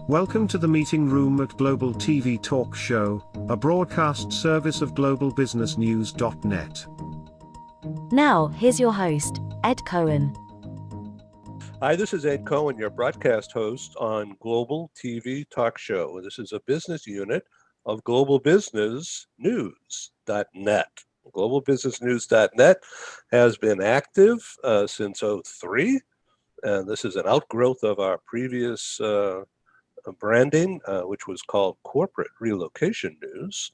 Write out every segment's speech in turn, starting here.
Welcome to the meeting room at Global TV Talk Show, a broadcast service of globalbusinessnews.net. Now, here's your host, Ed Cohen. Hi, this is Ed Cohen, your broadcast host on Global TV Talk Show. This is a business unit of globalbusinessnews.net. Globalbusinessnews.net has been active since '03, and this is an outgrowth of our previous branding, which was called Corporate Relocation News.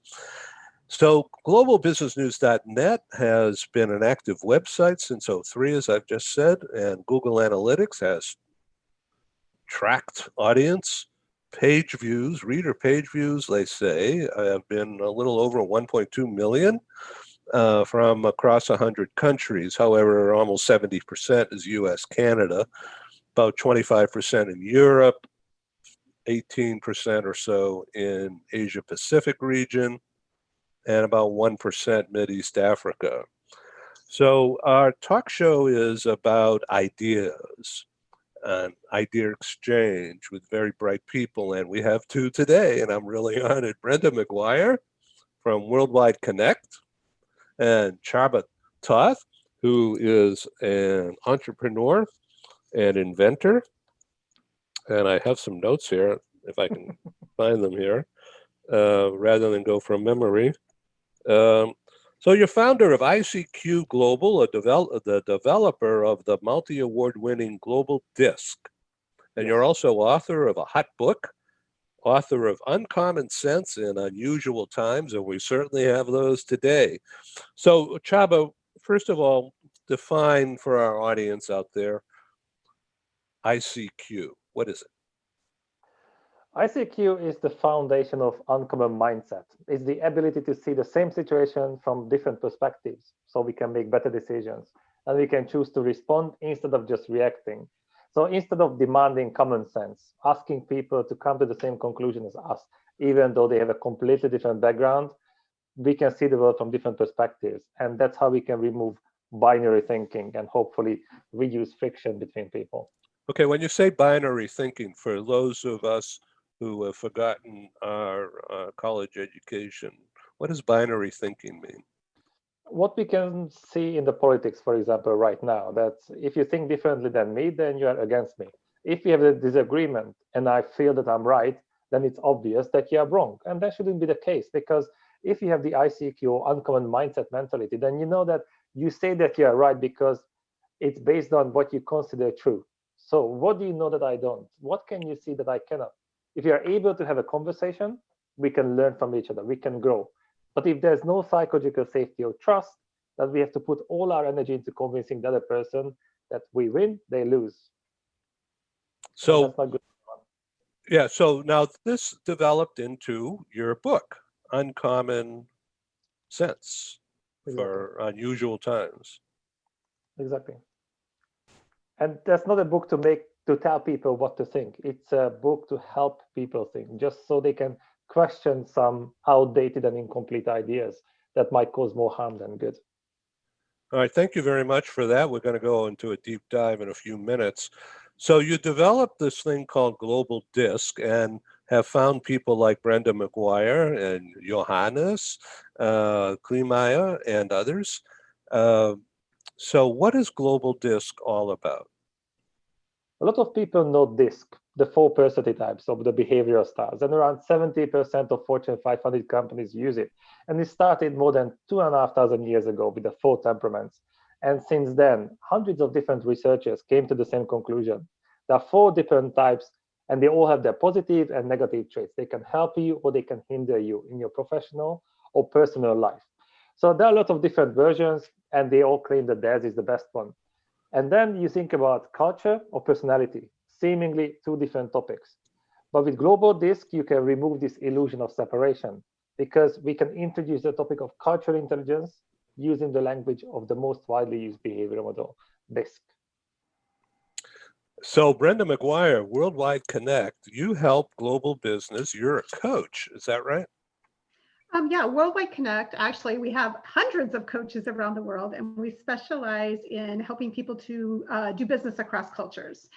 So globalbusinessnews.net has been an active website since '03, as I've just said, and Google Analytics has tracked audience, page views, reader page views, they say, have been a little over 1.2 million from across 100 countries. However, almost 70% is US, Canada, about 25% in Europe, 18% or so in Asia Pacific region, and about 1% Mideast Africa. So our talk show is about ideas and idea exchange with very bright people, and we have two today, and I'm really honored. Brenda McGuire from Worldwide Connect, and Csaba Toth, who is an entrepreneur and inventor. And I have some notes here, if I can find them here, rather than go from memory. So you're founder of ICQ Global, the developer of the multi-award winning Global Disc. And you're also author of a hot book, author of Uncommon Sense in Unusual Times, and we certainly have those today. So Csaba, first of all, define for our audience out there, ICQ. What is it? ICQ is the foundation of uncommon mindset. It's the ability to see the same situation from different perspectives so we can make better decisions and we can choose to respond instead of just reacting. So instead of demanding common sense, asking people to come to the same conclusion as us, even though they have a completely different background, we can see the world from different perspectives. And that's how we can remove binary thinking and hopefully reduce friction between people. Okay, when you say binary thinking, for those of us who have forgotten our college education, what does binary thinking mean? What we can see in the politics, for example, right now, that if you think differently than me, then you are against me. If we have a disagreement and I feel that I'm right, then it's obvious that you are wrong. And that shouldn't be the case, because if you have the ICQ or uncommon mindset mentality, then you know that you say that you are right because it's based on what you consider true. So what do you know that I don't? What can you see that I cannot? If you are able to have a conversation, we can learn from each other, we can grow. But if there's no psychological safety or trust, that we have to put all our energy into convincing the other person that we win, they lose. So that's not good. Yeah, so now this developed into your book, Uncommon Sense for Unusual Times. Exactly. And that's not a book to tell people what to think. It's a book to help people think, just so they can question some outdated and incomplete ideas that might cause more harm than good. All right, thank you very much for that. We're going to go into a deep dive in a few minutes. So you developed this thing called Global Disc and have found people like Brenda McGuire and Johannes Klimeyer and others. So what is Global Disc all about? A lot of people know DISC, the 4 personality types of the behavioral styles, and around 70% of Fortune 500 companies use it. And it started more than 2,500 years ago with the 4 temperaments. And since then, hundreds of different researchers came to the same conclusion. There are 4 different types, and they all have their positive and negative traits. They can help you or they can hinder you in your professional or personal life. So there are a lot of different versions, and they all claim that theirs is the best one. And then you think about culture or personality, seemingly 2 different topics. But with Global Disc, you can remove this illusion of separation, because we can introduce the topic of cultural intelligence using the language of the most widely used behavioral model, DISC. So Brenda McGuire, Worldwide Connect, you help global business. You're a coach, is that right? Yeah, Worldwide Connect, actually, we have hundreds of coaches around the world, and we specialize in helping people to do business across cultures.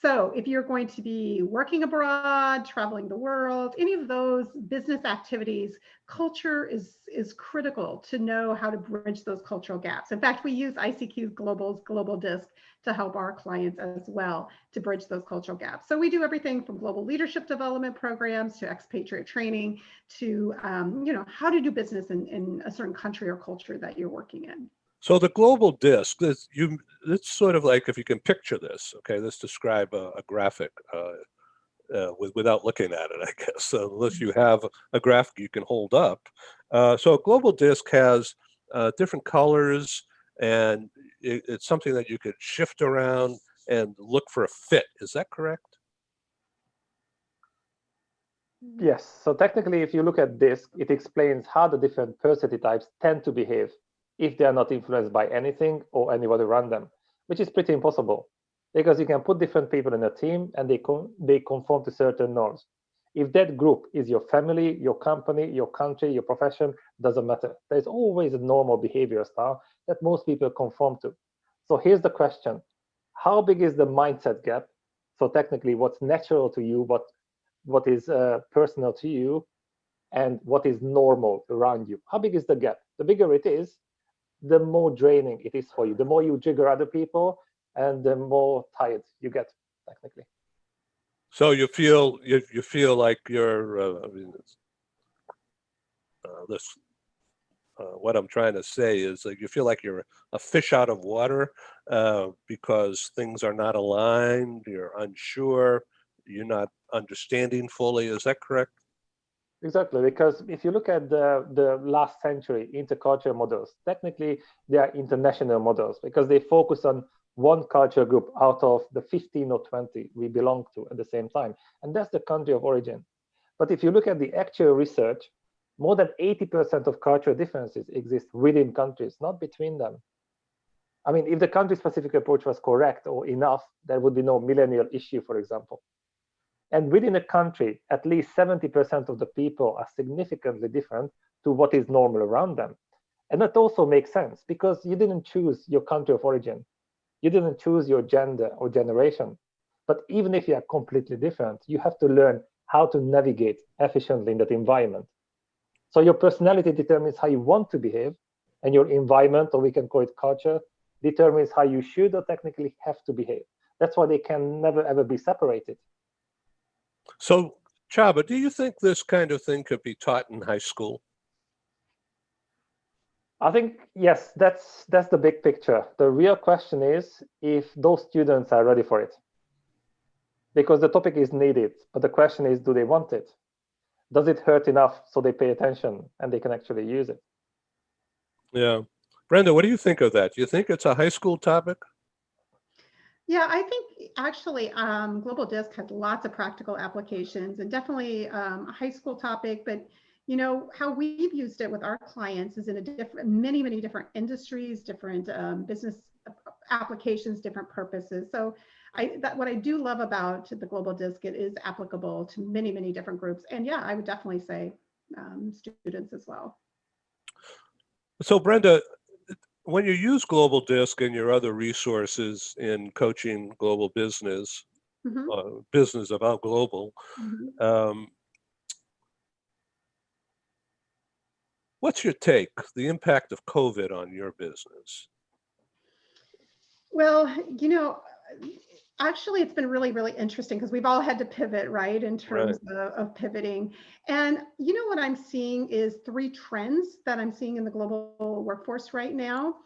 So if you're going to be working abroad, traveling the world, any of those business activities, culture is critical to know how to bridge those cultural gaps. In fact, we use ICQ's Global Disc to help our clients as well to bridge those cultural gaps. So we do everything from global leadership development programs to expatriate training to how to do business in a certain country or culture that you're working in. So the global disk, it's sort of like, if you can picture this, okay, let's describe a graphic without looking at it, I guess, unless you have a graphic you can hold up. So a global disk has different colors, and it's something that you could shift around and look for a fit. Is that correct? Yes. So technically, if you look at this, it explains how the different personality types tend to behave if they are not influenced by anything or anybody around them, which is pretty impossible because you can put different people in a team and they conform to certain norms. If that group is your family, your company, your country, your profession, doesn't matter. There's always a normal behavior style that most people conform to. So here's the question. How big is the mindset gap? So technically, what's natural to you, what is personal to you, and what is normal around you? How big is the gap? The bigger it is, the more draining it is for you. The more you trigger other people, and the more tired you get, technically. So you feel like you're. I mean, this. What I'm trying to say is that you feel like you're a fish out of water because things are not aligned. You're unsure. You're not understanding fully. Is that correct? Exactly, because if you look at the last century intercultural models, technically they are international models because they focus on one culture group out of the 15 or 20 we belong to at the same time. And that's the country of origin. But if you look at the actual research, more than 80% of cultural differences exist within countries, not between them. I mean, if the country-specific approach was correct or enough, there would be no millennial issue, for example. And within a country, at least 70% of the people are significantly different to what is normal around them. And that also makes sense because you didn't choose your country of origin. You didn't choose your gender or generation. But even if you are completely different, you have to learn how to navigate efficiently in that environment. So your personality determines how you want to behave, and your environment, or we can call it culture, determines how you should or technically have to behave. That's why they can never ever be separated. So, Csaba, do you think this kind of thing could be taught in high school? I think, yes, that's the big picture. The real question is if those students are ready for it. Because the topic is needed, but the question is, do they want it? Does it hurt enough so they pay attention and they can actually use it? Yeah. Brenda, what do you think of that? Do you think it's a high school topic? Yeah, I think actually Global Disc has lots of practical applications and definitely a high school topic, but how we've used it with our clients is in many different industries, different business applications, different purposes. So what I do love about the Global Disc, it is applicable to many different groups. And yeah, I would definitely say students as well. So Brenda, when you use Global Disc and your other resources in coaching global business, business about global, what's your take, the impact of COVID on your business? Well, actually, it's been really interesting because we've all had to pivot, right, in terms of pivoting. And what I'm seeing is three trends that I'm seeing in the global workforce right now.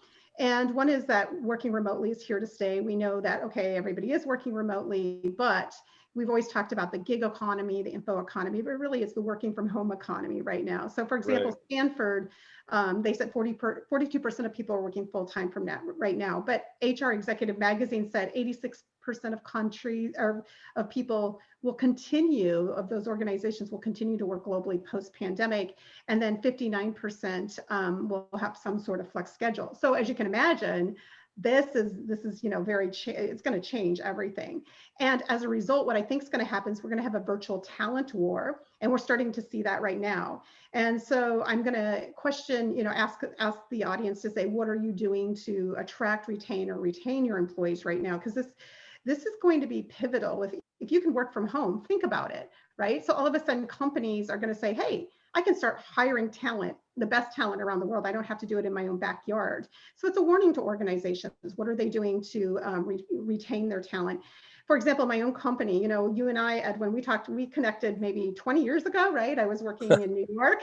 And one is that working remotely is here to stay. We know that, okay, everybody is working remotely, but we've always talked about the gig economy, the info economy, but really it's the working from home economy right now. So for example, Stanford, they said 42% of people are working full-time from that right now, but HR Executive Magazine said 86% of countries or of people will continue, of those organizations will continue to work globally post-pandemic, and then 59% will have some sort of flex schedule. So as you can imagine, this is it's going to change everything. And as a result, what I think is going to happen is we're going to have a virtual talent war, and we're starting to see that right now. And so I'm going to ask the audience to say, what are you doing to attract, retain your employees right now? Because This is going to be pivotal. If you can work from home, think about it, right? So all of a sudden companies are going to say, hey, I can start hiring talent, the best talent around the world. I don't have to do it in my own backyard. So it's a warning to organizations. What are they doing to retain their talent? For example, my own company, you and I, Ed, when we connected maybe 20 years ago, right? I was working in New York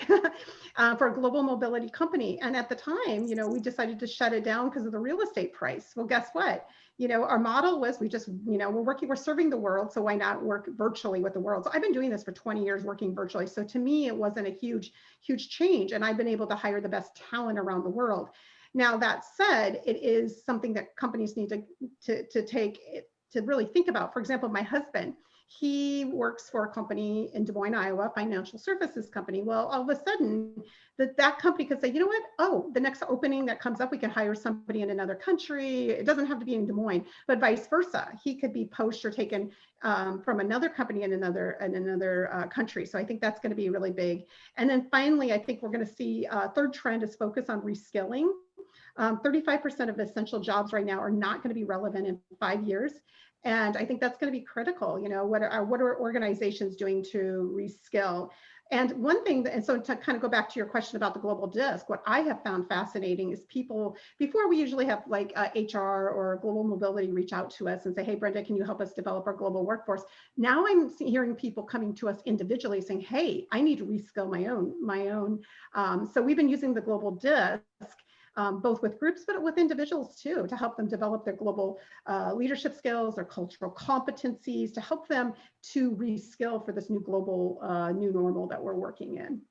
for a global mobility company. And at the time, we decided to shut it down because of the real estate price. Well, guess what? Our model was we're serving the world. So why not work virtually with the world? So I've been doing this for 20 years, working virtually. So to me, it wasn't a huge change. And I've been able to hire the best talent around the world. Now, that said, it is something that companies need to take to really think about. For example, my husband, he works for a company in Des Moines, Iowa, financial services company. Well, all of a sudden, that company could say, you know what? Oh, the next opening that comes up, we can hire somebody in another country. It doesn't have to be in Des Moines, but vice versa. He could be poached or taken from another company in another country. So I think that's going to be really big. And then finally, I think we're going to see third trend is focus on reskilling. 35% of essential jobs right now are not going to be relevant in 5 years. And I think that's going to be critical. What are organizations doing to reskill? And one thing, and so to kind of go back to your question about the global disc, what I have found fascinating is people, before we usually have like HR or global mobility reach out to us and say, hey, Brenda, can you help us develop our global workforce? Now I'm hearing people coming to us individually saying, hey, I need to reskill my own. So we've been using the global disc both with groups, but with individuals too, to help them develop their global leadership skills, their cultural competencies, to help them to reskill for this new global new normal that we're working in.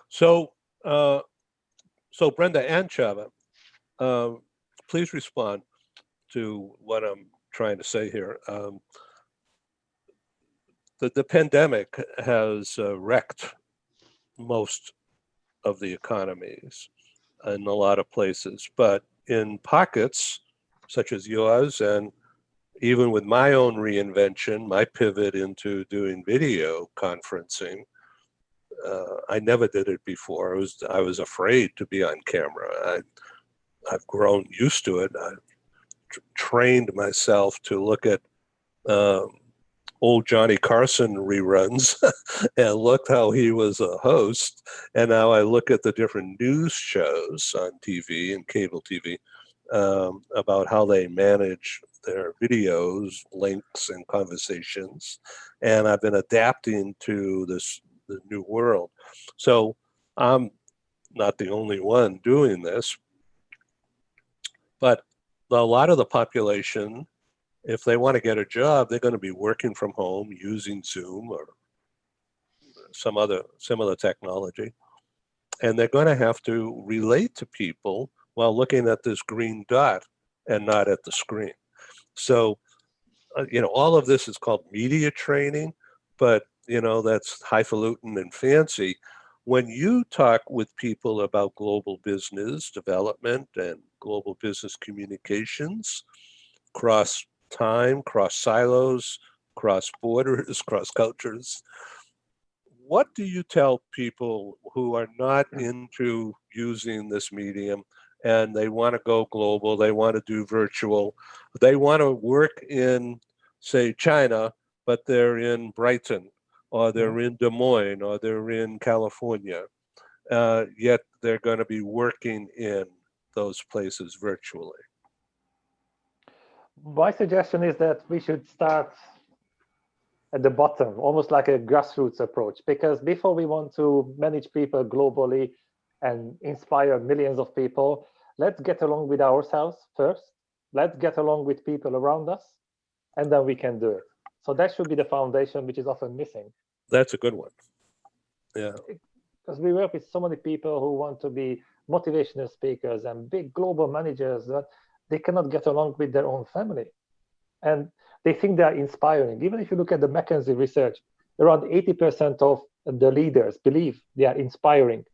So, Brenda and Csaba, please respond to what I'm trying to say here. The pandemic has wrecked most of the economies in a lot of places, but in pockets such as yours, and even with my own reinvention, my pivot into doing video conferencing, I never did it before. I was afraid to be on camera. I've grown used to it. I trained myself to look at old Johnny Carson reruns and looked how he was a host. And now I look at the different news shows on TV and cable TV about how they manage their videos, links, and conversations. And I've been adapting to the new world. So I'm not the only one doing this, but a lot of the population, if they want to get a job, they're going to be working from home using Zoom or some other similar technology. And they're going to have to relate to people while looking at this green dot and not at the screen. So, all of this is called media training, but, that's highfalutin and fancy. When you talk with people about global business development and global business communications, cross time, cross silos, cross borders, cross cultures, what do you tell people who are not into using this medium and they want to go global, they want to do virtual, they want to work in, say, China, but they're in Brighton, or they're in Des Moines, or they're in California, yet they're going to be working in those places virtually? My suggestion is that we should start at the bottom, almost like a grassroots approach, because before we want to manage people globally and inspire millions of people, let's get along with ourselves first. Let's get along with people around us, and then we can do it. So that should be the foundation, which is often missing. That's a good one. Yeah. Because we work with so many people who want to be motivational speakers and big global managers, that they cannot get along with their own family. And they think they are inspiring. Even if you look at the McKinsey research, around 80% of the leaders believe they are inspiring,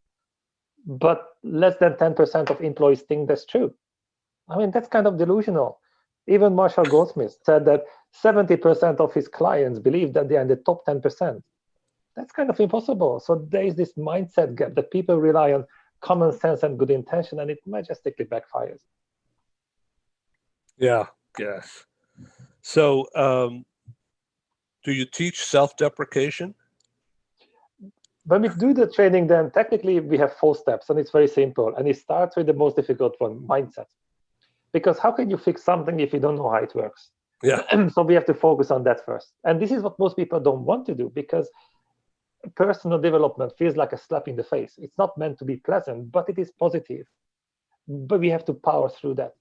but less than 10% of employees think that's true. I mean, that's kind of delusional. Even Marshall Goldsmith said that 70% of his clients believe that they are in the top 10%. That's kind of impossible. So there is this mindset gap that people rely on common sense and good intention, and it majestically backfires. Yeah, yes. So, do you teach self-deprecation? When we do the training, then technically we have 4 steps, and it's very simple. And it starts with the most difficult one, mindset. Because how can you fix something if you don't know how it works? Yeah. So we have to focus on that first. And this is what most people don't want to do, because personal development feels like a slap in the face. It's not meant to be pleasant, but it is positive. But we have to power through that.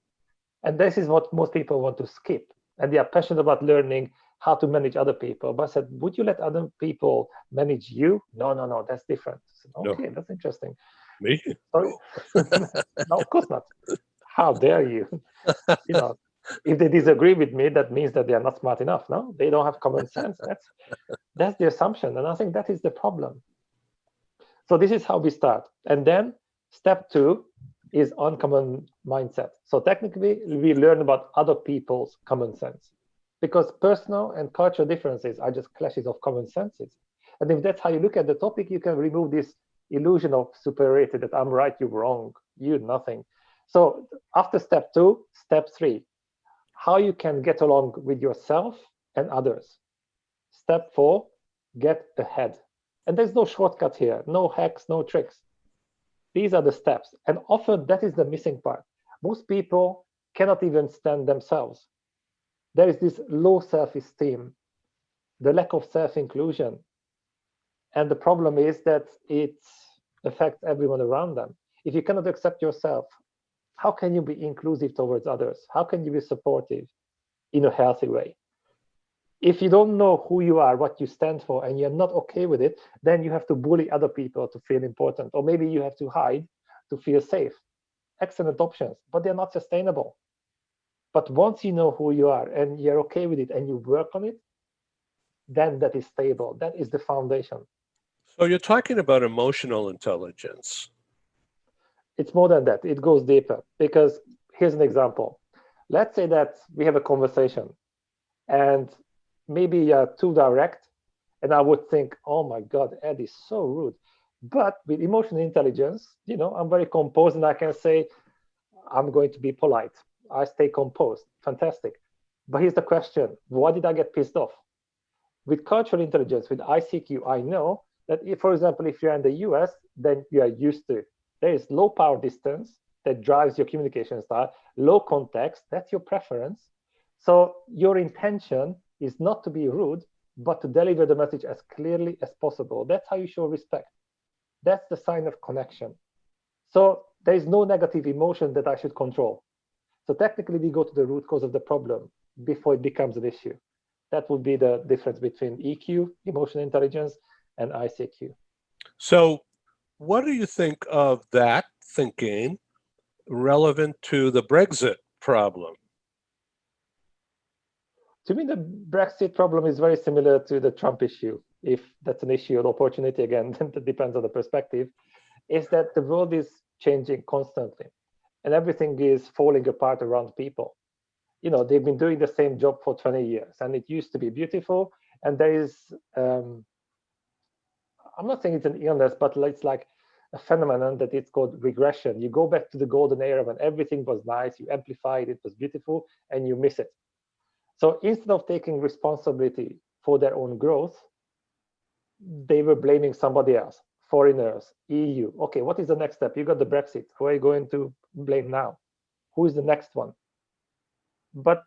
And this is what most people want to skip. And they are passionate about learning how to manage other people. But I said, would you let other people manage you? No, that's different. I said, okay, No. that's interesting. Me? Sorry. No, of course not. How dare you? You know, if they disagree with me, that means that they are not smart enough. No, they don't have common sense. That's the assumption. And I think that is the problem. So this is how we start. And then step 2 is uncommon mindset. So technically, we learn about other people's common sense, because personal and cultural differences are just clashes of common senses. And if that's how you look at the topic, you can remove this illusion of superiority that I'm right, you're wrong, you nothing. So after step 2, step 3, how you can get along with yourself and others. Step 4, get ahead. And there's no shortcut here, no hacks, no tricks. These are the steps. And often that is the missing part. Most people cannot even stand themselves. There is this low self-esteem, the lack of self-inclusion. And the problem is that it affects everyone around them. If you cannot accept yourself, how can you be inclusive towards others? How can you be supportive in a healthy way? If you don't know who you are, what you stand for, and you're not okay with it, then you have to bully other people to feel important. Or maybe you have to hide to feel safe. Excellent options, but they're not sustainable. But once you know who you are and you're okay with it and you work on it, then that is stable. That is the foundation. So you're talking about emotional intelligence. It's more than that. It goes deeper, because here's an example. Let's say that we have a conversation and maybe you're too direct, and I would think, oh my God, Ed is so rude. But with emotional intelligence, I'm very composed, and I can say, I'm going to be polite. I stay composed. Fantastic. But here's the question. Why did I get pissed off? With cultural intelligence, with ICQ, I know that if, for example, if you're in the US, then you are used to it. There is low power distance that drives your communication style, low context, that's your preference. So your intention is not to be rude, but to deliver the message as clearly as possible. That's how you show respect. That's the sign of connection. So there is no negative emotion that I should control. So technically, we go to the root cause of the problem before it becomes an issue. That would be the difference between EQ, emotional intelligence, and ICQ. So what do you think of that thinking relevant to the Brexit problem? To me, the Brexit problem is very similar to the Trump issue. If that's an issue or opportunity, again, that depends on the perspective, is that the world is changing constantly and everything is falling apart around people. They've been doing the same job for 20 years and it used to be beautiful. And there is, I'm not saying it's an illness, but it's like a phenomenon that it's called regression. You go back to the golden era when everything was nice, you amplified it, was beautiful, and you miss it. So instead of taking responsibility for their own growth, they were blaming somebody else, foreigners, EU. Okay, what is the next step? You got the Brexit. Who are you going to blame now? Who is the next one? But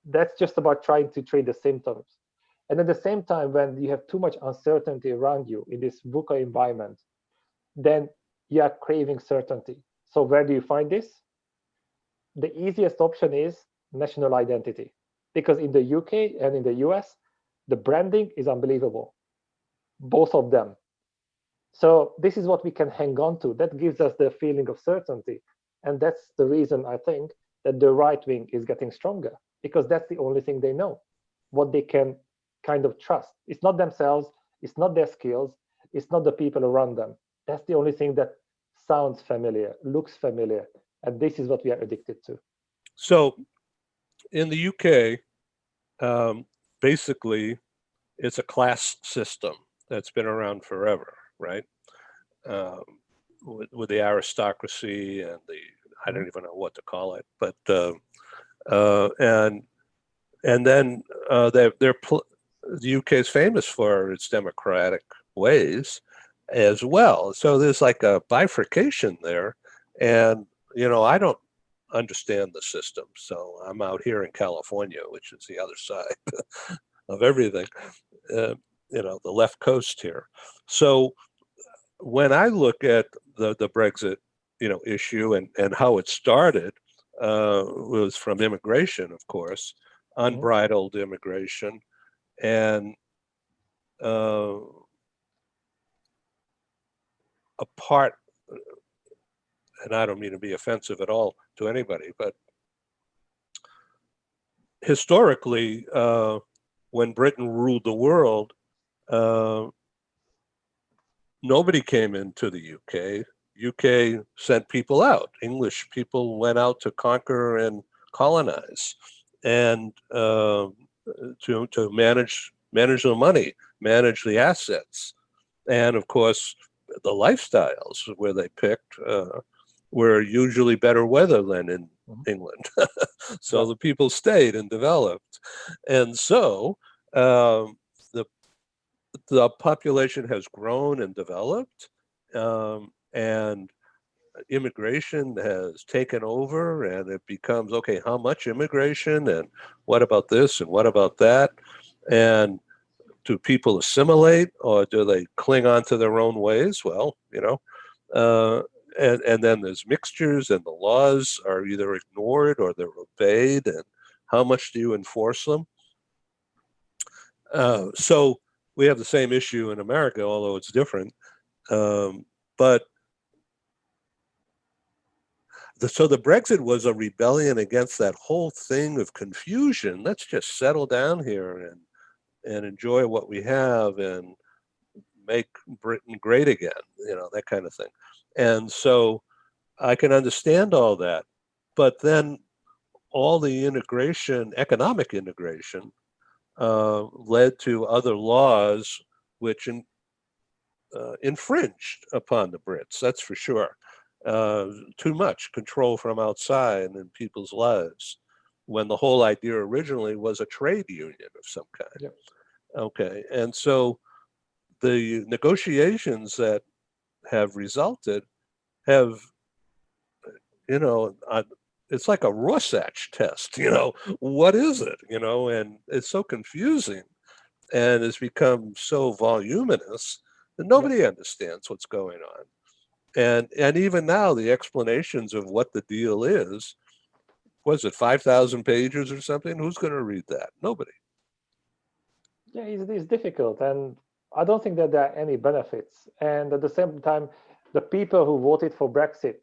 that's just about trying to treat the symptoms. And at the same time, when you have too much uncertainty around you in this VUCA environment, then you are craving certainty. So where do you find this? The easiest option is national identity. Because in the UK and in the US, the branding is unbelievable, both of them. So this is what we can hang on to. That gives us the feeling of certainty. And that's the reason I think that the right wing is getting stronger, because that's the only thing they know, what they can kind of trust. It's not themselves, it's not their skills, it's not the people around them. That's the only thing that sounds familiar, looks familiar. And this is what we are addicted to. So in the UK, basically, it's a class system that's been around forever, right? With the aristocracy and I don't even know what to call it, but and and then the UK is famous for its democratic ways as well. So there's like a bifurcation there, and I don't understand the system. So I'm out here in California, which is the other side of everything. The left coast here. So when I look at the Brexit, issue and how it started, was from immigration, of course, unbridled immigration, and a part, and I don't mean to be offensive at all to anybody, but historically, when Britain ruled the world, nobody came into the UK. UK sent people out. English people went out to conquer and colonize, and to manage the money, manage the assets, and of course the lifestyles where they picked were usually better weather than in England. So the people stayed and developed, and so the population has grown and developed, and immigration has taken over, and it becomes, okay, how much immigration, and what about this and what about that, and do people assimilate or do they cling on to their own ways? Well, and then there's mixtures, and the laws are either ignored or they're obeyed, and how much do you enforce them? So we have the same issue in America, although it's different. But so the Brexit was a rebellion against that whole thing of confusion. Let's just settle down here and enjoy what we have and make Britain great again, that kind of thing. And so I can understand all that. But then all the integration, economic integration, led to other laws which infringed upon the Brits, that's for sure. Too much control from outside in people's lives, when the whole idea originally was a trade union of some kind. Yep. Okay, and so the negotiations that have resulted have, it's like a Rorschach test, what is it, and it's so confusing, and it's become so voluminous that nobody understands what's going on. And even now, the explanations of what the deal is, was it 5,000 pages or something? Who's going to read that? Nobody. Yeah, it's difficult, and I don't think that there are any benefits. And at the same time, the people who voted for Brexit,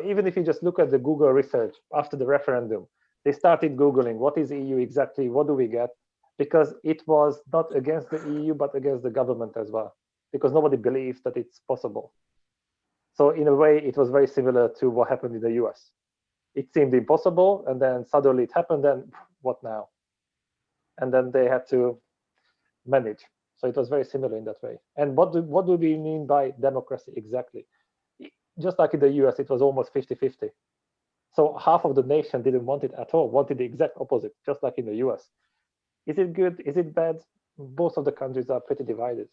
even if you just look at the Google research after the referendum, they started Googling, what is EU exactly? What do we get? Because it was not against the EU, but against the government as well, because nobody believed that it's possible. So in a way, it was very similar to what happened in the US. It seemed impossible, and then suddenly it happened, and what now? And then they had to manage. So it was very similar in that way. And what do we mean by democracy exactly? Just like in the US, it was almost 50-50. So half of the nation didn't want it at all, wanted the exact opposite, just like in the US. Is it good? Is it bad? Both of the countries are pretty divided.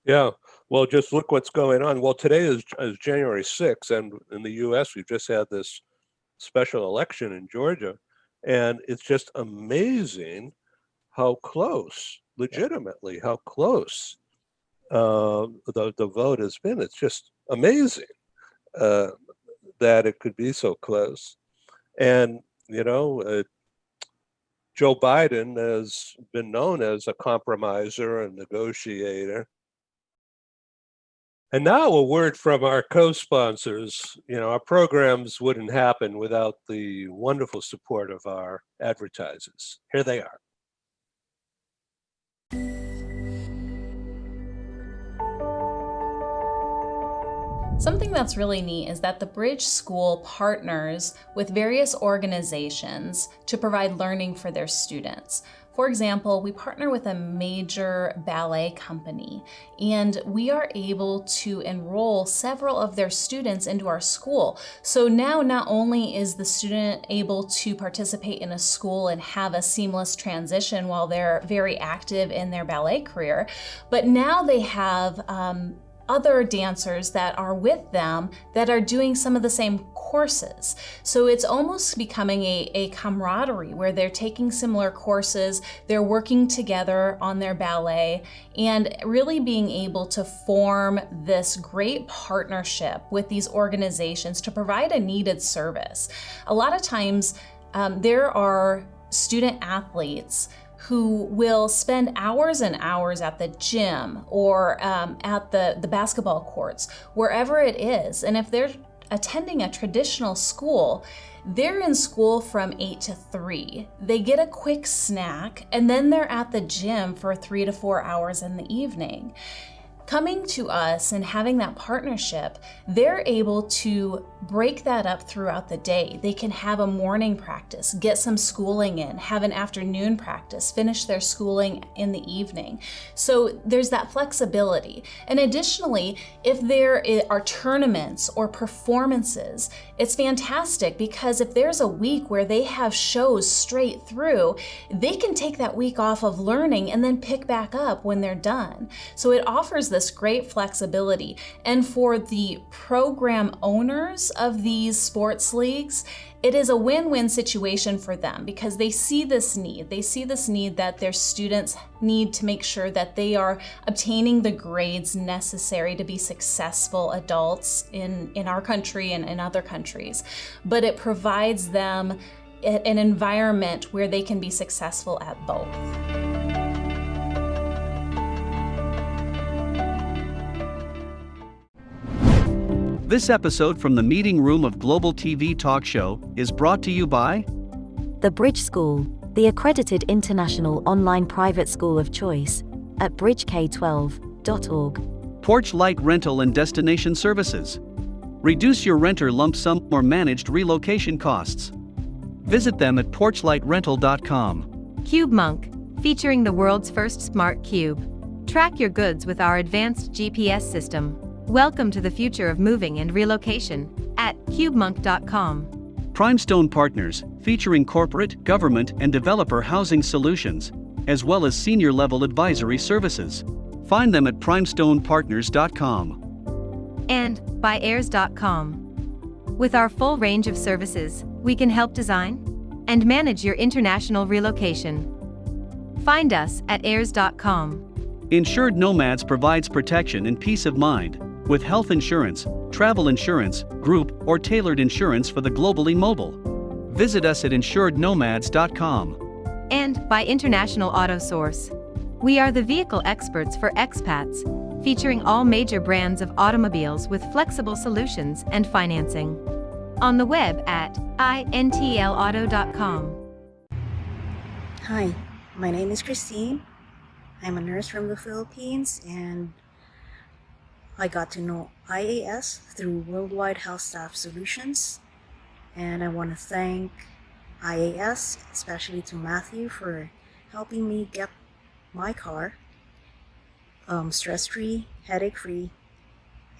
Yeah, well, just look what's going on. Well, today is January 6th, and in the US, we've just had this special election in Georgia, and it's just amazing how close, legitimately, how close the vote has been. It's just amazing that it could be so close. And, Joe Biden has been known as a compromiser and negotiator. And now a word from our co-sponsors. Our programs wouldn't happen without the wonderful support of our advertisers. Here they are. Something that's really neat is that the Bridge School partners with various organizations to provide learning for their students. For example, we partner with a major ballet company, and we are able to enroll several of their students into our school. So now not only is the student able to participate in a school and have a seamless transition while they're very active in their ballet career, but now they have other dancers that are with them that are doing some of the same courses. So it's almost becoming a camaraderie where they're taking similar courses, they're working together on their ballet, and really being able to form this great partnership with these organizations to provide a needed service. A lot of times there are student athletes who will spend hours and hours at the gym or at the basketball courts, wherever it is. And if they're attending a traditional school, they're in school from 8 to 3. They get a quick snack, and then they're at the gym for 3 to 4 hours in the evening. Coming to us and having that partnership, they're able to break that up throughout the day. They can have a morning practice, get some schooling in, have an afternoon practice, finish their schooling in the evening. So there's that flexibility. And additionally, if there are tournaments or performances, it's fantastic because if there's a week where they have shows straight through, they can take that week off of learning and then pick back up when they're done. So it offers this great flexibility. And for the program owners of these sports leagues, it is a win-win situation for them because they see this need. They see this need that their students need to make sure that they are obtaining the grades necessary to be successful adults in our country and in other countries. But it provides them an environment where they can be successful at both. This episode from the meeting room of Global TV Talk Show is brought to you by The Bridge School, the accredited international online private school of choice, at bridgek12.org. Porch Light Rental and Destination Services. Reduce your renter lump sum or managed relocation costs. Visit them at porchlightrental.com. Cube Monk, featuring the world's first smart cube. Track your goods with our advanced GPS system. Welcome to the future of moving and relocation at cubemonk.com. Primestone Partners, featuring corporate, government, and developer housing solutions, as well as senior-level advisory services. Find them at primestonepartners.com. And by heirs.com. With our full range of services, we can help design and manage your international relocation. Find us at heirs.com. Insured Nomads provides protection and peace of mind, with health insurance, travel insurance, group, or tailored insurance for the globally mobile. Visit us at insurednomads.com. And by International Auto Source. We are the vehicle experts for expats, featuring all major brands of automobiles with flexible solutions and financing. On the web at intlauto.com. Hi, my name is Christine. I'm a nurse from the Philippines, and I got to know IAS through Worldwide Health Staff Solutions. And I want to thank IAS, especially to Matthew, for helping me get my car stress-free, headache-free.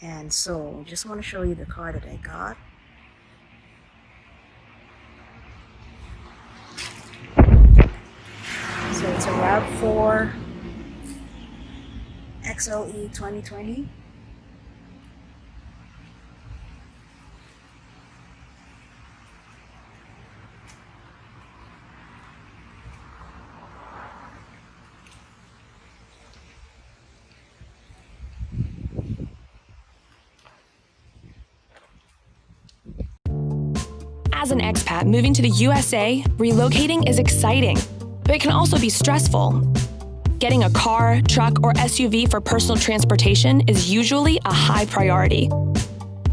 And so I just want to show you the car that I got. So it's a RAV4 XLE 2020. As an expat moving to the USA, relocating is exciting, but it can also be stressful. Getting a car, truck, or SUV for personal transportation is usually a high priority.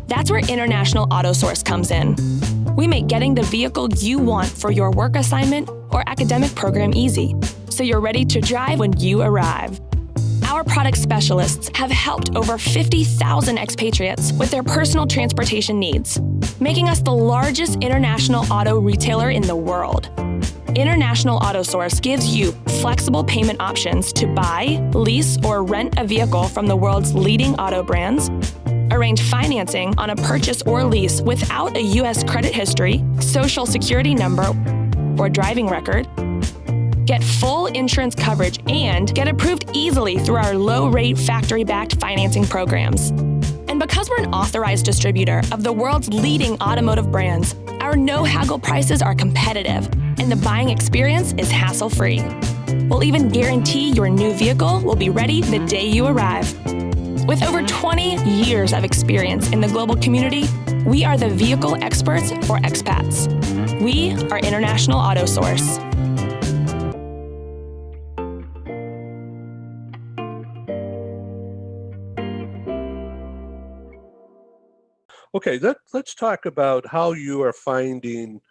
That's where International Auto Source comes in. We make getting the vehicle you want for your work assignment or academic program easy, so you're ready to drive when you arrive. Our product specialists have helped over 50,000 expatriates with their personal transportation needs, making us the largest international auto retailer in the world. International Auto Source gives you flexible payment options to buy, lease, or rent a vehicle from the world's leading auto brands, arrange financing on a purchase or lease without a U.S. credit history, social security number, or driving record, get full insurance coverage, and get approved easily through our low-rate factory-backed financing programs. And because we're an authorized distributor of the world's leading automotive brands, our no-haggle prices are competitive, and the buying experience is hassle-free. We'll even guarantee your new vehicle will be ready the day you arrive. With over 20 years of experience in the global community, we are the vehicle experts for expats. We are International Auto Source. Okay, let's talk about how you are finding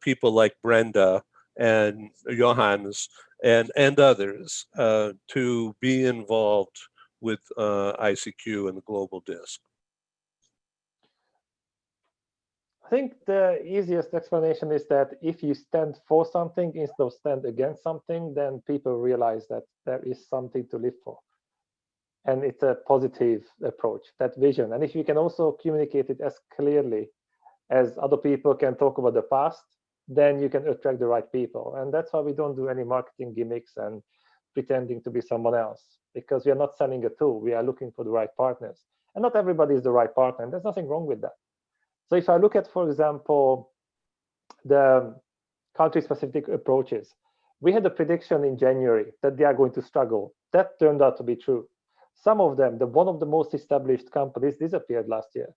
people like Brenda and Johannes and others to be involved with ICQ and the Global Disc. I think the easiest explanation is that if you stand for something instead of stand against something, then people realize that there is something to live for. And it's a positive approach, that vision. And if you can also communicate it as clearly as other people can talk about the past, then you can attract the right people. And that's why we don't do any marketing gimmicks and pretending to be someone else, because we are not selling a tool. We are looking for the right partners. And not everybody is the right partner, and there's nothing wrong with that. So if I look at, for example, the country-specific approaches, we had a prediction in January that they are going to struggle. That turned out to be true. Some of them, one of the most established companies, disappeared last year.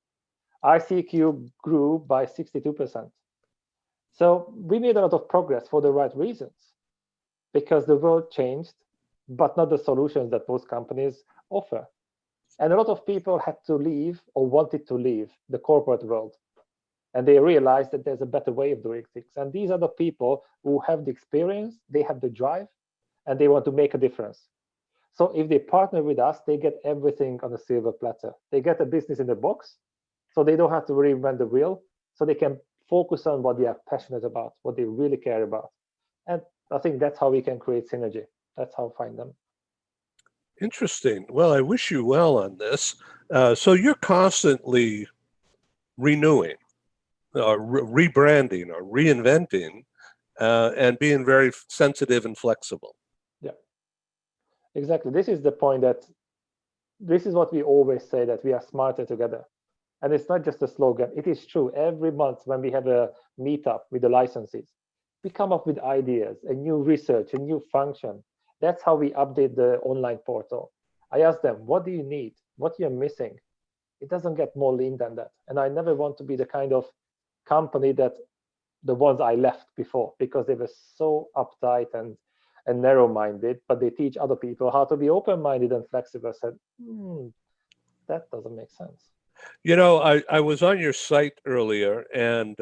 ICQ grew by 62%. So we made a lot of progress for the right reasons, because the world changed, but not the solutions that most companies offer. And a lot of people had to leave or wanted to leave the corporate world. And they realized that there's a better way of doing things. And these are the people who have the experience, they have the drive, and they want to make a difference. So if they partner with us, they get everything on a silver platter. They get a business in the box, so they don't have to reinvent the wheel, so they can focus on what they are passionate about, what they really care about. And I think that's how we can create synergy. That's how I find them. Interesting. Well, I wish you well on this. So you're constantly renewing, rebranding, or reinventing, and being very sensitive and flexible. Yeah, exactly. This is the point, that this is what we always say, that we are smarter together. And it's not just a slogan. It is true. Every month when we have a meetup with the licensees, we come up with ideas, a new research, a new function. That's how we update the online portal. I ask them, what do you need? What you're missing? It doesn't get more lean than that. And I never want to be the kind of company that the ones I left before, because they were so uptight and narrow-minded, but they teach other people how to be open-minded and flexible. I said, that doesn't make sense. You know, I was on your site earlier, and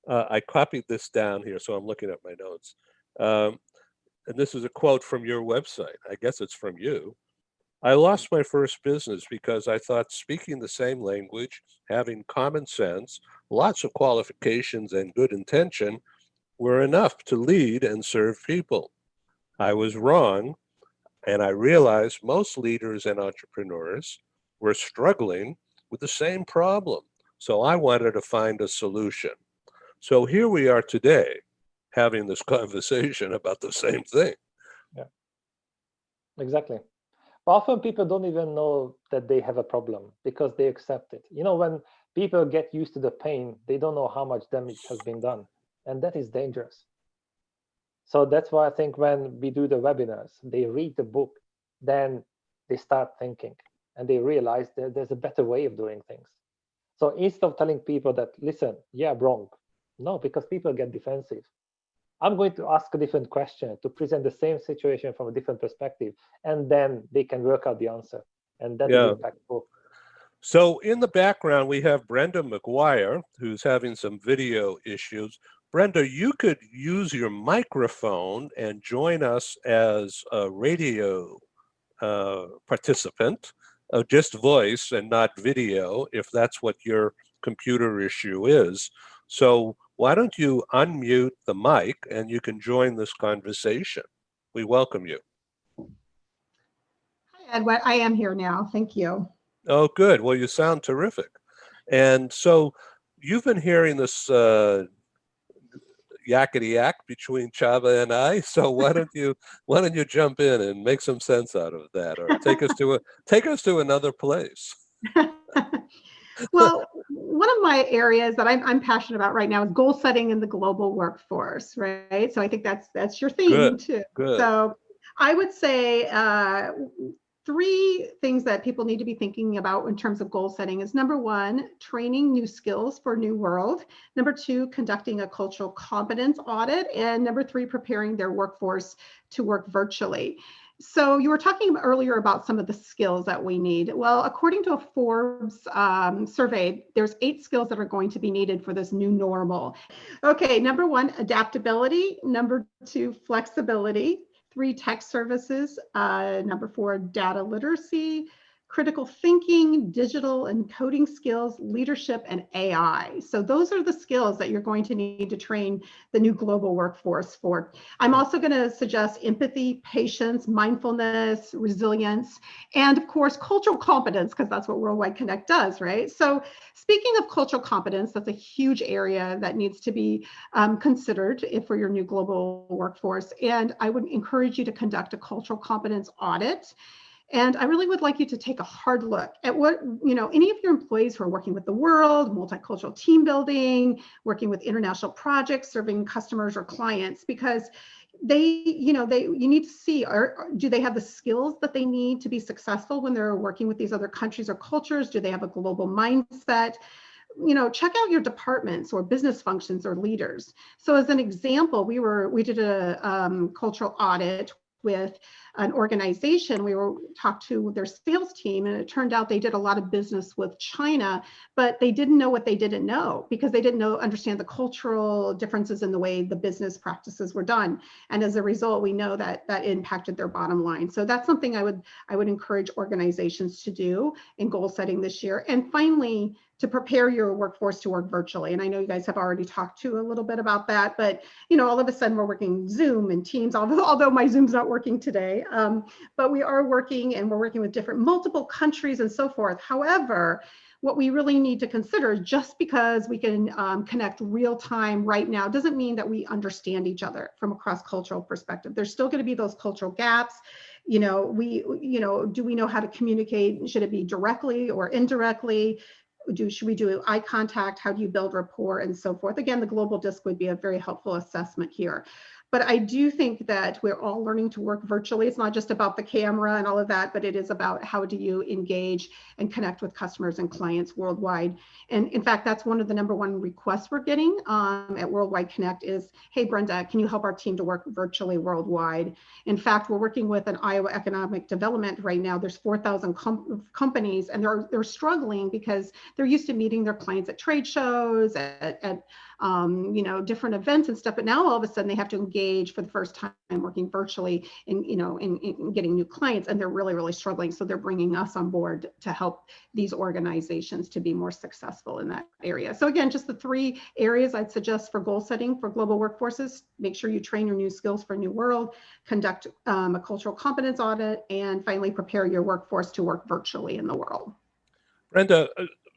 I copied this down here, so I'm looking at my notes. And this is a quote from your website. I guess it's from you. I lost my first business because I thought speaking the same language, having common sense, lots of qualifications, and good intention were enough to lead and serve people. I was wrong, and I realized most leaders and entrepreneurs were struggling with the same problem. So I wanted to find a solution. So here we are today, having this conversation about the same thing. Yeah, exactly. Often people don't even know that they have a problem because they accept it. You know, when people get used to the pain, they don't know how much damage has been done. And that is dangerous. So that's why I think when we do the webinars, they read the book, then they start thinking and they realize that there's a better way of doing things. So instead of telling people that, listen, yeah, wrong. No, because people get defensive. I'm going to ask a different question to present the same situation from a different perspective, and then they can work out the answer. And that is impactful. So in the background, we have Brenda McGuire, who's having some video issues. Brenda, you could use your microphone and join us as a radio participant, just voice and not video, if that's what your computer issue is. So why don't you unmute the mic and you can join this conversation? We welcome you. Hi, Ed. I am here now. Thank you. Oh, good. Well, you sound terrific. And so you've been hearing this yakety yak between Csaba and I. So why don't you jump in and make some sense out of that, or take us to another place? Well, one of my areas that I'm passionate about right now is goal setting in the global workforce, right? So I think that's your theme too. Good. So I would say three things that people need to be thinking about in terms of goal setting is number one, training new skills for a new world. Number two, conducting a cultural competence audit. And number three, preparing their workforce to work virtually. So you were talking earlier about some of the skills that we need. Well, according to a Forbes survey, there's 8 skills that are going to be needed for this new normal. Okay, number one, adaptability. Number two, flexibility. 3, tech services. Number 4, data literacy, critical thinking, digital and coding skills, leadership, and AI. So those are the skills that you're going to need to train the new global workforce for. I'm also going to suggest empathy, patience, mindfulness, resilience, and of course, cultural competence, because that's what Worldwide Connect does, right? So speaking of cultural competence, that's a huge area that needs to be considered for your new global workforce. And I would encourage you to conduct a cultural competence audit. And I really would like you to take a hard look at what, any of your employees who are working with the world, multicultural team building, working with international projects, serving customers or clients, because you need to see, do they have the skills that they need to be successful when they're working with these other countries or cultures? Do they have a global mindset? Check out your departments or business functions or leaders. So as an example, we did a cultural audit with an organization. We talked to their sales team, and it turned out they did a lot of business with China, but they didn't know what they didn't know because they didn't understand the cultural differences in the way the business practices were done. And as a result, we know that impacted their bottom line. So that's something I would encourage organizations to do in goal setting this year. And finally, to prepare your workforce to work virtually. And I know you guys have already talked to a little bit about that, but all of a sudden we're working Zoom and Teams, although my Zoom's not working today, but we are working, and we're working with multiple countries and so forth. However, what we really need to consider is just because we can connect real time right now doesn't mean that we understand each other from a cross-cultural perspective. There's still going to be those cultural gaps. Do we know how to communicate? Should it be directly or indirectly? Should we do eye contact? How do you build rapport and so forth? Again, the global disc would be a very helpful assessment here. But I do think that we're all learning to work virtually. It's not just about the camera and all of that, but it is about how do you engage and connect with customers and clients worldwide. And in fact, that's one of the number one requests we're getting at Worldwide Connect is, hey, Brenda, can you help our team to work virtually worldwide? In fact, we're working with an Iowa Economic Development right now. There's 4,000 companies, and they're struggling because they're used to meeting their clients at trade shows, at different events and stuff. But now all of a sudden they have to engage for the first time working virtually in getting new clients, and they're really, really struggling. So they're bringing us on board to help these organizations to be more successful in that area. So again, just the 3 areas I'd suggest for goal setting for global workforces: make sure you train your new skills for a new world, conduct a cultural competence audit, and finally prepare your workforce to work virtually in the world. Brenda,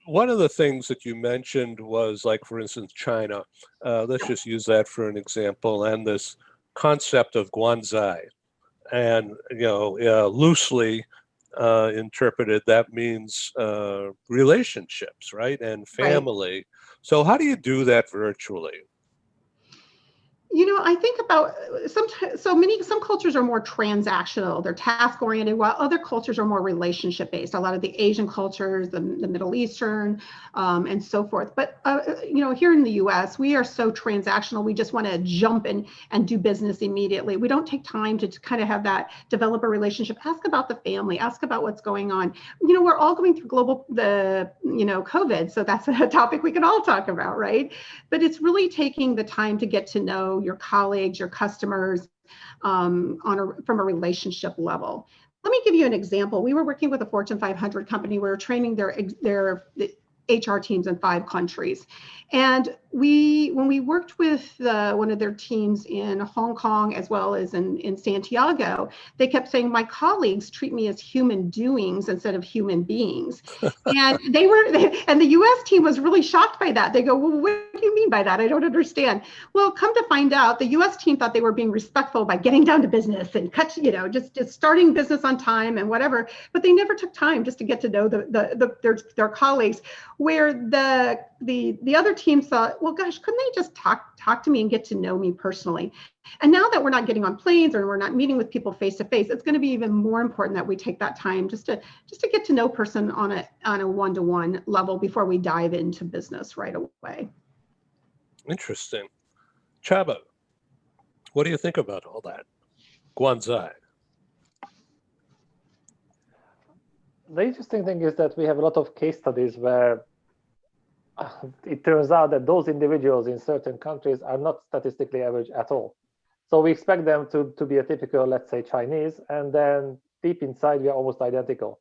one of the things that you mentioned was, like, for instance, China. Let's just use that for an example, and this concept of guanzai. And, loosely interpreted, that means relationships, right? And family. Right. So how do you do that virtually? I think about some cultures are more transactional, they're task oriented, while other cultures are more relationship based. A lot of the Asian cultures, the Middle Eastern, and so forth. But here in the US, we are so transactional. We just want to jump in and do business immediately. We don't take time to kind of have that, develop a relationship, ask about the family, ask about what's going on. We're all going through COVID, so that's a topic we can all talk about, right? But it's really taking the time to get to know your colleagues, your customers, from a relationship level. Let me give you an example. We were working with a Fortune 500 company. We were training their HR teams in 5 countries. And when we worked with one of their teams in Hong Kong as well as in Santiago, they kept saying, my colleagues treat me as human doings instead of human beings. And and the US team was really shocked by that. They go, well, what do you mean by that? I don't understand. Well, come to find out, the US team thought they were being respectful by getting down to business and just starting business on time and whatever, but they never took time just to get to know their colleagues, where the other team thought, well, gosh, couldn't they just talk to me and get to know me personally? And now that we're not getting on planes or we're not meeting with people face to face, it's going to be even more important that we take that time just to get to know person on a one-to-one level before we dive into business right away. Interesting. Csaba, what do you think about all that? Guanzai. The interesting thing is that we have a lot of case studies where it turns out that those individuals in certain countries are not statistically average at all. So we expect them to be a typical, let's say, Chinese, and then deep inside we are almost identical.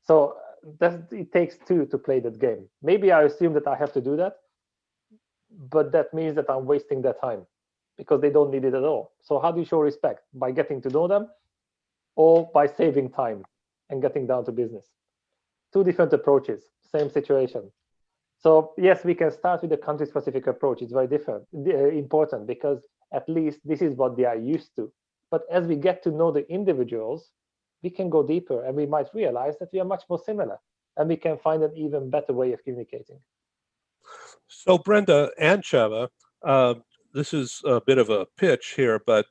So it takes two to play that game. Maybe I assume that I have to do that, but that means that I'm wasting their time because they don't need it at all. So how do you show respect? By getting to know them or by saving time and getting down to business? Two different approaches, same situation. So yes, we can start with a country-specific approach. It's very important because at least this is what they are used to. But as we get to know the individuals, we can go deeper and we might realize that we are much more similar and we can find an even better way of communicating. So Brenda and Csaba, this is a bit of a pitch here, but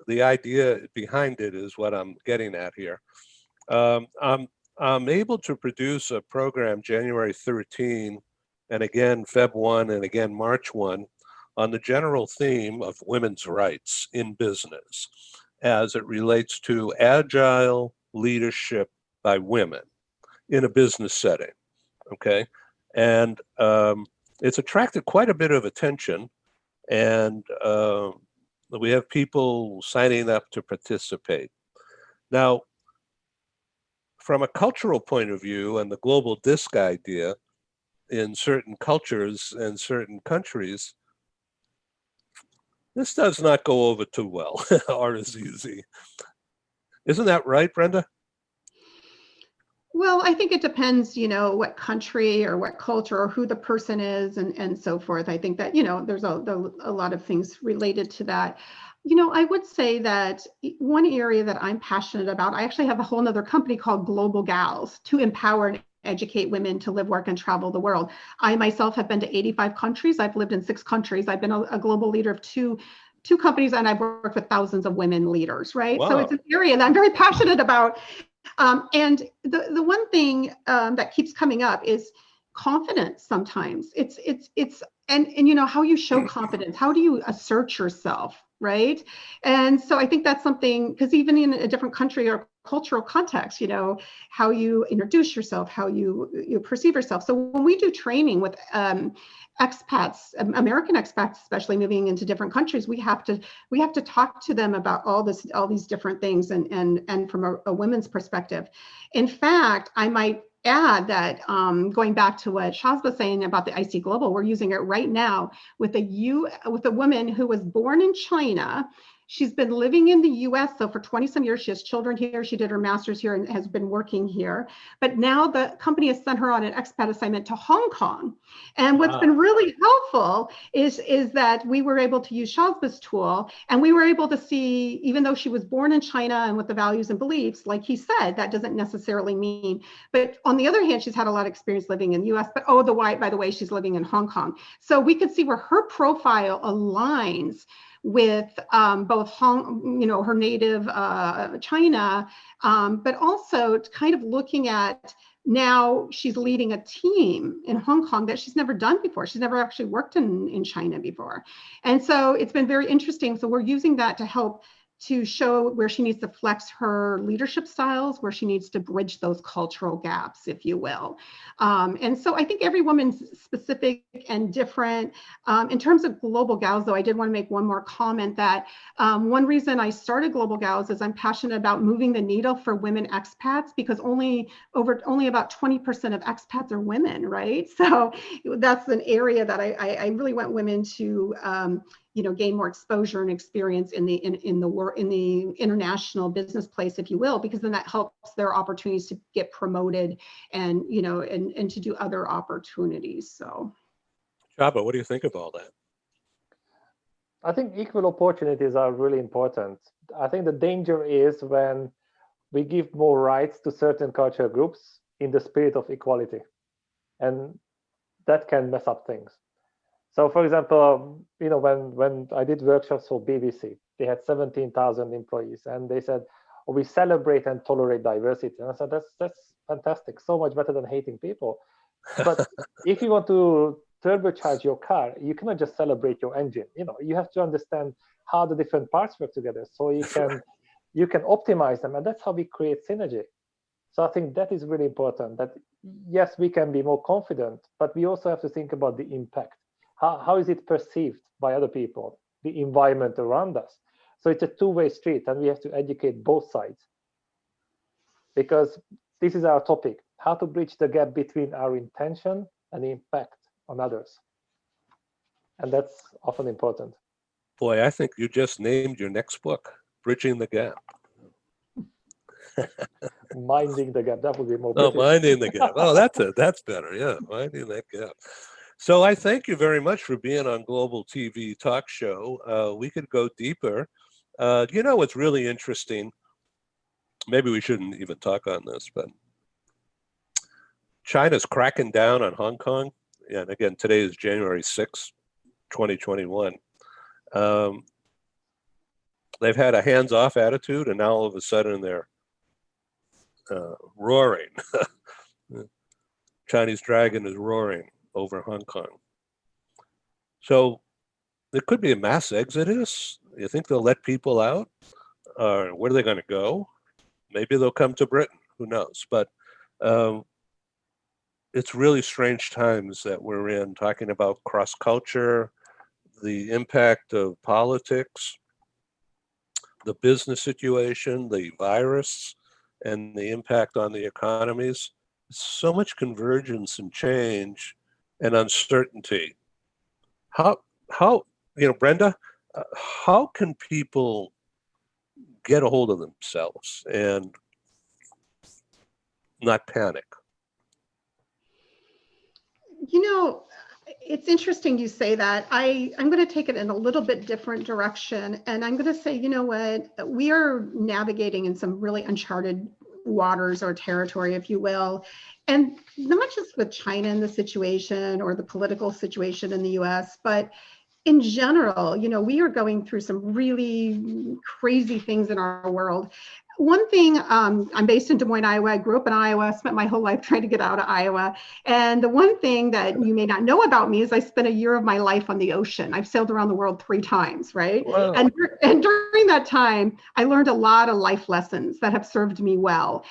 the idea behind it is what I'm getting at here. I'm able to produce a program January 13 and again Feb 1 and again March 1 on the general theme of women's rights in business as it relates to agile leadership by women in a business setting, okay? And it's attracted quite a bit of attention, and we have people signing up to participate. Now, from a cultural point of view and the global disc idea, in certain cultures and certain countries, this does not go over too well or as easy. Isn't that right, Brenda? Well, I think it depends, what country or what culture or who the person is and so forth. I think that, there's a lot of things related to that. I would say that one area that I'm passionate about, I actually have a whole nother company called Global Gals to empower and educate women to live, work, and travel the world. I myself have been to 85 countries. I've lived in 6 countries. I've been a global leader of two companies, and I've worked with thousands of women leaders, right? Wow. So it's an area that I'm very passionate about. And the one thing that keeps coming up is confidence. Sometimes it's how you show confidence. How do you assert yourself, right? And so I think that's something, because even in a different country or cultural context, how you introduce yourself, how you perceive yourself. So when we do training with expats, American expats, especially moving into different countries, we have to talk to them about all these different things and from a women's perspective. In fact, I might add that going back to what Csaba was saying about the IC Global, we're using it right now with a woman who was born in China. She's been living in the US, so for 20 some years, she has children here. She did her master's here and has been working here. But now the company has sent her on an expat assignment to Hong Kong. And what's been really helpful is that we were able to use Csaba's tool, and we were able to see, even though she was born in China and with the values and beliefs, like he said, that doesn't necessarily mean, but on the other hand, she's had a lot of experience living in the US, but by the way, she's living in Hong Kong. So we could see where her profile aligns with both her native China, but also kind of looking at now she's leading a team in Hong Kong that she's never done before. She's never actually worked in China before. And so it's been very interesting. So we're using that to help to show where she needs to flex her leadership styles, where she needs to bridge those cultural gaps, if you will. And so I think every woman's specific and different. In terms of Global Gals, though, I did want to make one more comment that one reason I started Global Gals is I'm passionate about moving the needle for women expats, because only about 20% of expats are women, right? So that's an area that I really want women to gain more exposure and experience in the international business place, if you will, because then that helps their opportunities to get promoted and and to do other opportunities. So, Csaba, what do you think of all that? I think equal opportunities are really important. I think the danger is when we give more rights to certain cultural groups in the spirit of equality, and that can mess up things. So, for example, when I did workshops for BBC, they had 17,000 employees, and they said, "Oh, we celebrate and tolerate diversity." And I said, "That's fantastic, so much better than hating people." But if you want to turbocharge your car, you cannot just celebrate your engine. You have to understand how the different parts work together, so you can optimize them, and that's how we create synergy. So I think that is really important. That yes, we can be more confident, but we also have to think about the impact. How is it perceived by other people, the environment around us? So it's a two-way street, and we have to educate both sides, because this is our topic: how to bridge the gap between our intention and the impact on others. And that's often important. Boy, I think you just named your next book, Bridging the Gap. Minding the gap, that would be more Oh, British. Minding the Gap. Oh, that's better. Yeah, Minding that gap. So I thank you very much for being on Global TV Talk Show. We could go deeper. What's really interesting, maybe we shouldn't even talk on this, but China's cracking down on Hong Kong. And again, today is January 6th, 2021. They've had a hands-off attitude, and now all of a sudden they're roaring. Chinese dragon is roaring over Hong Kong. So there could be a mass exodus. You think they'll let people out? Where are they going to go? Maybe they'll come to Britain. Who knows? But it's really strange times that we're in, talking about cross-culture, the impact of politics, the business situation, the virus, and the impact on the economies. So much convergence and change and uncertainty. How Brenda, how can people get a hold of themselves and not panic? It's interesting you say that. I'm going to take it in a little bit different direction. And I'm going to say, you know what, we are navigating in some really uncharted waters or territory, if you will. And not just with China and the situation or the political situation in the US, but in general, we are going through some really crazy things in our world. One thing, I'm based in Des Moines, Iowa. I grew up in Iowa, spent my whole life trying to get out of Iowa. And the one thing that you may not know about me is I spent a year of my life on the ocean. I've sailed around the world 3 times, right? Wow. And during that time, I learned a lot of life lessons that have served me well.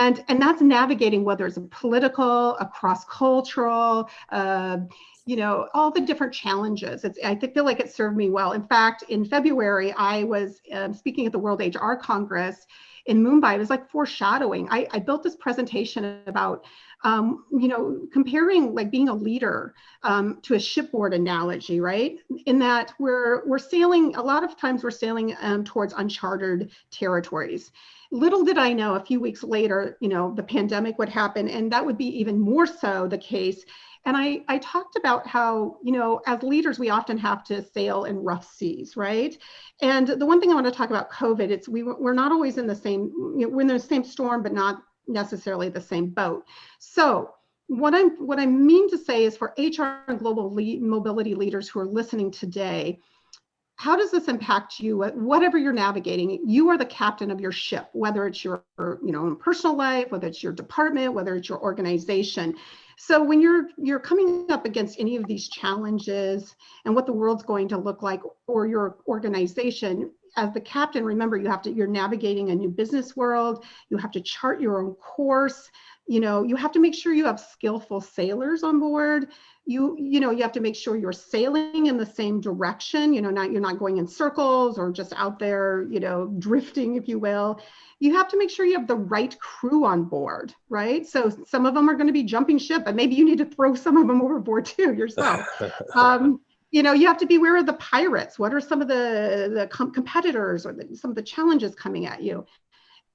And that's navigating, whether it's a political, a cross-cultural, all the different challenges. I feel like it served me well. In fact, in February, I was speaking at the World HR Congress in Mumbai. It was like foreshadowing. I built this presentation about, comparing like being a leader to a shipboard analogy, right? In that we're sailing, a lot of times we're sailing towards uncharted territories. Little did I know a few weeks later, the pandemic would happen, and that would be even more so the case. And I talked about how, as leaders, we often have to sail in rough seas, right? And the one thing I want to talk about COVID, it's we're not always in the same, we're in the same storm, but not necessarily the same boat. So what I mean to say is, for HR and global mobility leaders who are listening today, how does this impact you? Whatever you're navigating, you are the captain of your ship, whether it's your personal life, whether it's your department, whether it's your organization. So when you're coming up against any of these challenges and what the world's going to look like or your organization, as the captain, remember, you're navigating a new business world. You have to chart your own course. You have to make sure you have skillful sailors on board. You have to make sure you're sailing in the same direction. You're not going in circles or just out there, drifting, if you will. You have to make sure you have the right crew on board, right? So some of them are going to be jumping ship, but maybe you need to throw some of them overboard too yourself. You have to be aware of the pirates. What are some of the competitors or some of the challenges coming at you?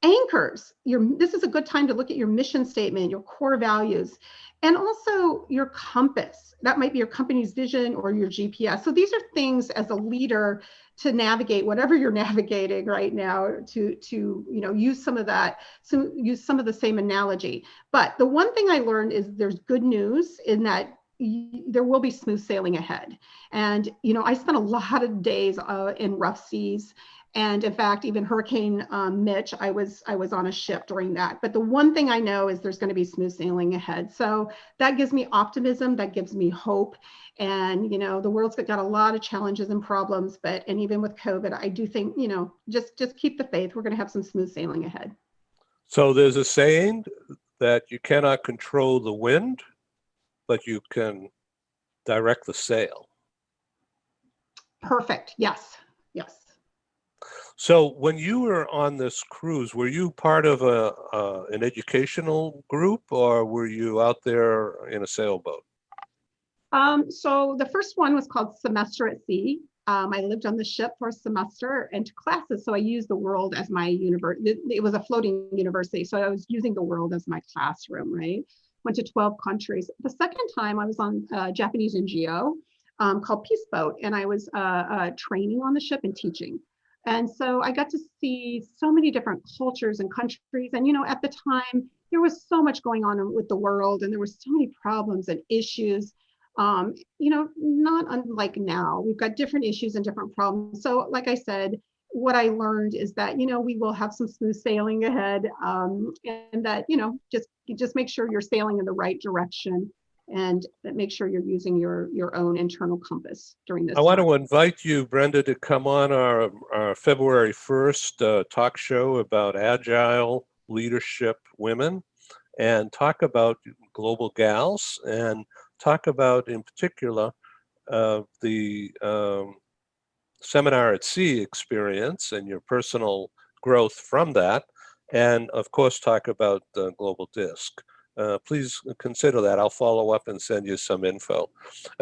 Anchors. This is a good time to look at your mission statement, your core values, and also your compass. That might be your company's vision or your GPS. So these are things as a leader to navigate whatever you're navigating right now to use some of that, use some of the same analogy. But the one thing I learned is there's good news in that there will be smooth sailing ahead. And, I spent a lot of days in rough seas. And in fact, even Hurricane Mitch, I was on a ship during that. But the one thing I know is there's going to be smooth sailing ahead. So that gives me optimism, that gives me hope. And, the world's got a lot of challenges and problems, and even with COVID, I do think, just keep the faith. We're going to have some smooth sailing ahead. So there's a saying that you cannot control the wind, but you can direct the sail. Perfect. Yes. Yes. So when you were on this cruise, were you part of an educational group, or were you out there in a sailboat? So the first one was called Semester at Sea. I lived on the ship for a semester and took classes. So I used the world as my university. It was a floating university. So I was using the world as my classroom, right? Went to 12 countries. The second time I was on a Japanese NGO called Peace Boat, and I was training on the ship and teaching. And so I got to see so many different cultures and countries. And, at the time, there was so much going on with the world, and there were so many problems and issues, not unlike now. We've got different issues and different problems. So like I said, what I learned is that, we will have some smooth sailing ahead, and that, just make sure you're sailing in the right direction, and make sure you're using your own internal compass during this. I want to invite you, Brenda, to come on our February 1st talk show about agile leadership women, and talk about Global Gals, and talk about, in particular, the Seminar at Sea experience and your personal growth from that, and of course talk about Global Disc. Please consider that. I'll follow up and send you some info.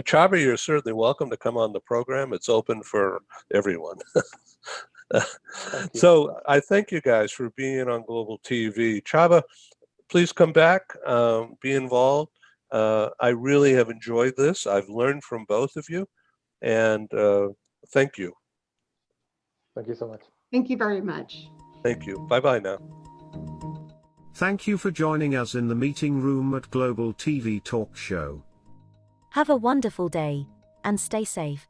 Csaba, you're certainly welcome to come on the program. It's open for everyone. So I thank you guys for being on Global TV. Csaba, please come back, be involved. I really have enjoyed this. I've learned from both of you, and thank you. Thank you so much. Thank you very much. Thank you. Bye-bye now. Thank you for joining us in the meeting room at Global TV Talk Show. Have a wonderful day, and stay safe.